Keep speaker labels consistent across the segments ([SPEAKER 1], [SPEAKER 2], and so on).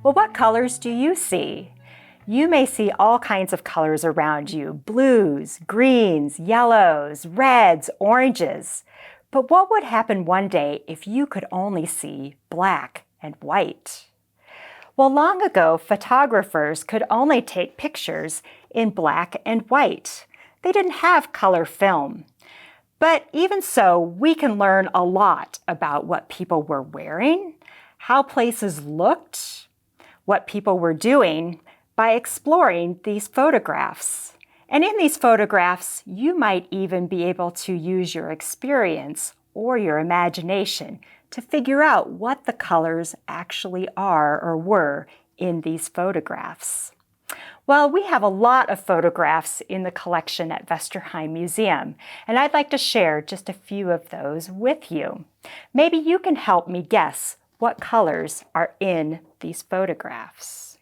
[SPEAKER 1] Well, what colors do you see? You may see all kinds of colors around you: blues, greens, yellows, reds, oranges. But what would happen one day if you could only see black and white? Well, long ago, photographers could only take pictures in black and white. They didn't have color film. But even so, we can learn a lot about what people were wearing, how places looked, what people were doing by exploring these photographs. And in these photographs, you might even be able to use your experience or your imagination to figure out what the colors actually are or were in these photographs. Well, we have a lot of photographs in the collection at Vesterheim Museum, and I'd like to share just a few of those with you. Maybe you can help me guess what colors are in these photographs.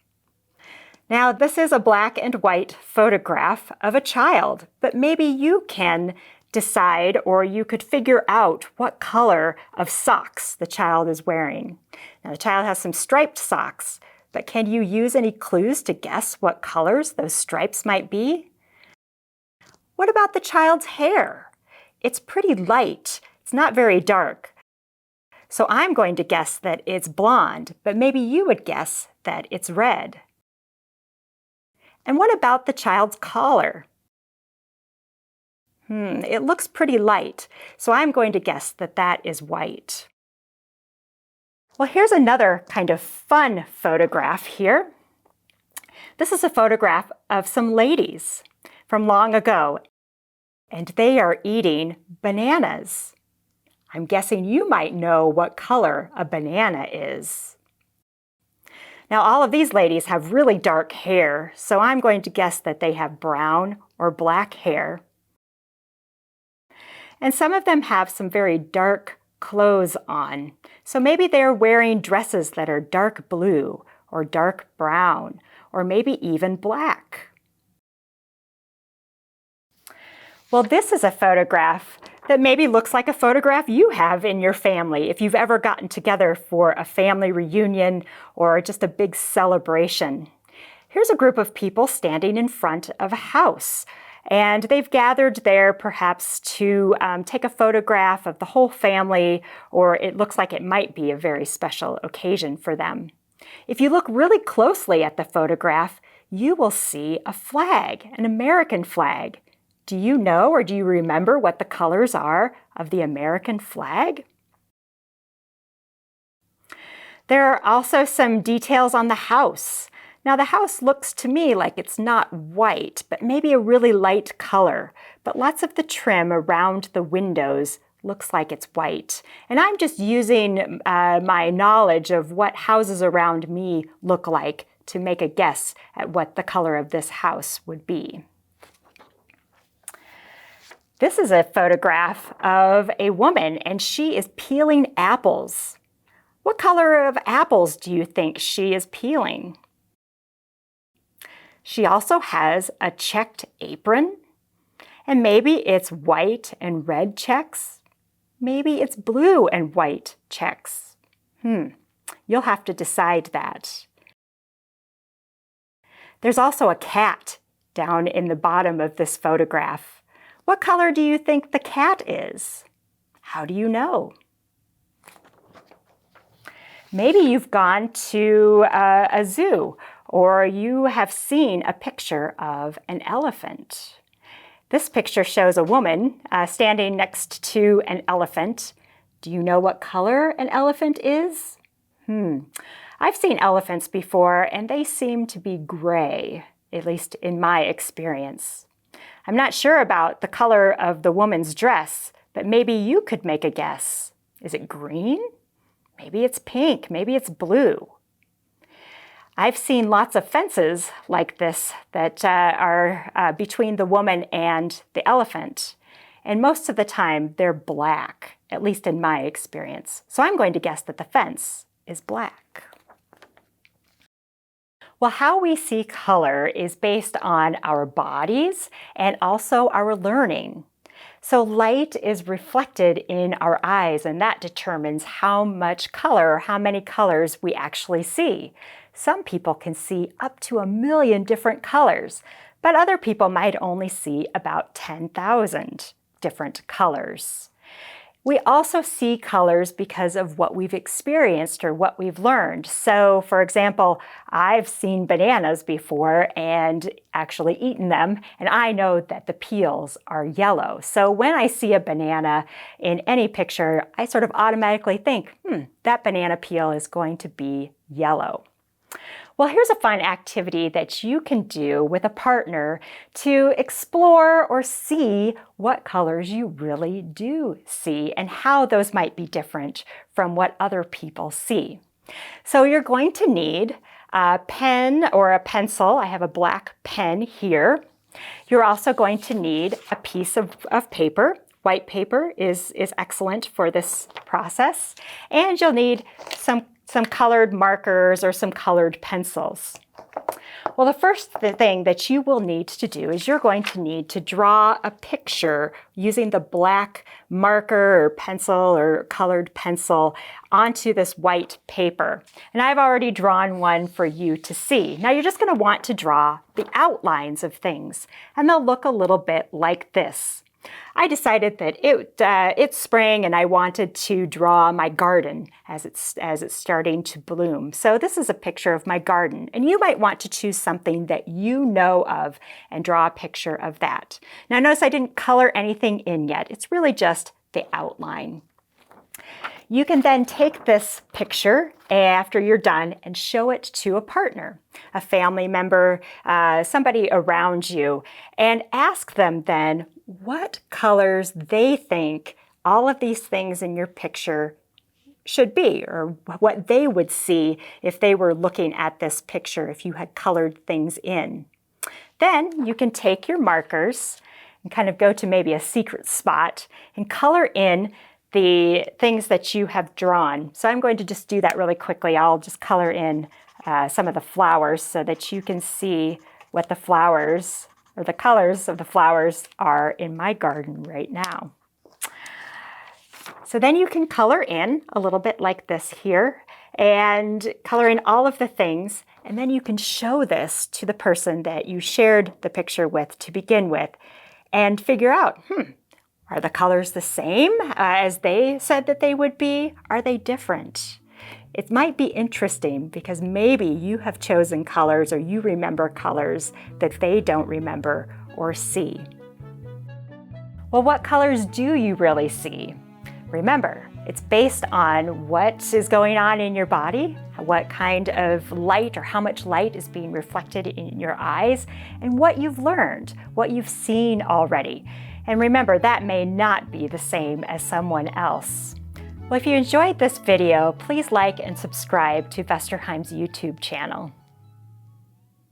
[SPEAKER 1] Now, this is a black and white photograph of a child, but maybe you can decide, or you could figure out what color of socks the child is wearing. Now, the child has some striped socks, but can you use any clues to guess what colors those stripes might be? What about the child's hair? It's pretty light. It's not very dark. So I'm going to guess that it's blonde, but maybe you would guess that it's red. And what about the child's collar? It looks pretty light, so I'm going to guess that that is white. Well, here's another kind of fun photograph here. This is a photograph of some ladies from long ago, and they are eating bananas. I'm guessing you might know what color a banana is. Now, all of these ladies have really dark hair, so I'm going to guess that they have brown or black hair. And some of them have some very dark clothes on. So maybe they're wearing dresses that are dark blue or dark brown, or maybe even black. Well, this is a photograph that maybe looks like a photograph you have in your family if you've ever gotten together for a family reunion or just a big celebration. Here's a group of people standing in front of a house. And they've gathered there perhaps to take a photograph of the whole family, or it looks like it might be a very special occasion for them. If you look really closely at the photograph, you will see a flag, an American flag. Do you know or do you remember what the colors are of the American flag? There are also some details on the house. Now, the house looks to me like it's not white, but maybe a really light color. But lots of the trim around the windows looks like it's white. And I'm just using my knowledge of what houses around me look like to make a guess at what the color of this house would be. This is a photograph of a woman, and she is peeling apples. What color of apples do you think she is peeling? She also has a checked apron, and maybe it's white and red checks. Maybe it's blue and white checks. You'll have to decide that. There's also a cat down in the bottom of this photograph. What color do you think the cat is? How do you know? Maybe you've gone to a zoo, or you have seen a picture of an elephant. This picture shows a woman standing next to an elephant. Do you know what color an elephant is? I've seen elephants before, and they seem to be gray, at least in my experience. I'm not sure about the color of the woman's dress, but maybe you could make a guess. Is it green? Maybe it's pink, maybe it's blue. I've seen lots of fences like this that are between the woman and the elephant. And most of the time, they're black, at least in my experience. So I'm going to guess that the fence is black. Well, how we see color is based on our bodies and also our learning. So light is reflected in our eyes, and that determines how much color, how many colors we actually see. Some people can see up to 1 million different colors, but other people might only see about 10,000 different colors. We also see colors because of what we've experienced or what we've learned. So, for example, I've seen bananas before and actually eaten them, and I know that the peels are yellow. So when I see a banana in any picture, I sort of automatically think, that banana peel is going to be yellow. Well, here's a fun activity that you can do with a partner to explore or see what colors you really do see and how those might be different from what other people see. So you're going to need a pen or a pencil. I have a black pen here. You're also going to need a piece of paper. White paper is excellent for this process. And you'll need some colored markers or some colored pencils. Well, the first thing that you will need to do is you're going to need to draw a picture using the black marker or pencil or colored pencil onto this white paper. And I've already drawn one for you to see. Now you're just going to want to draw the outlines of things, and they'll look a little bit like this. I decided that it's spring and I wanted to draw my garden as it's starting to bloom. So this is a picture of my garden, and you might want to choose something that you know of and draw a picture of that. Now notice I didn't color anything in yet. It's really just the outline. You can then take this picture after you're done and show it to a partner, a family member, somebody around you, and ask them then what colors they think all of these things in your picture should be, or what they would see if they were looking at this picture, if you had colored things in. Then you can take your markers and kind of go to maybe a secret spot and color in the things that you have drawn. So I'm going to just do that really quickly. I'll just color in some of the flowers so that you can see what the flowers or the colors of the flowers are in my garden right now. So then you can color in a little bit like this here and color in all of the things, and then you can show this to the person that you shared the picture with to begin with and figure out, are the colors the same as they said that they would be? Are they different? It might be interesting because maybe you have chosen colors or you remember colors that they don't remember or see. Well, what colors do you really see? Remember, it's based on what is going on in your body, what kind of light or how much light is being reflected in your eyes, and what you've learned, what you've seen already. And remember, that may not be the same as someone else. Well, if you enjoyed this video, please like and subscribe to Vesterheim's YouTube channel.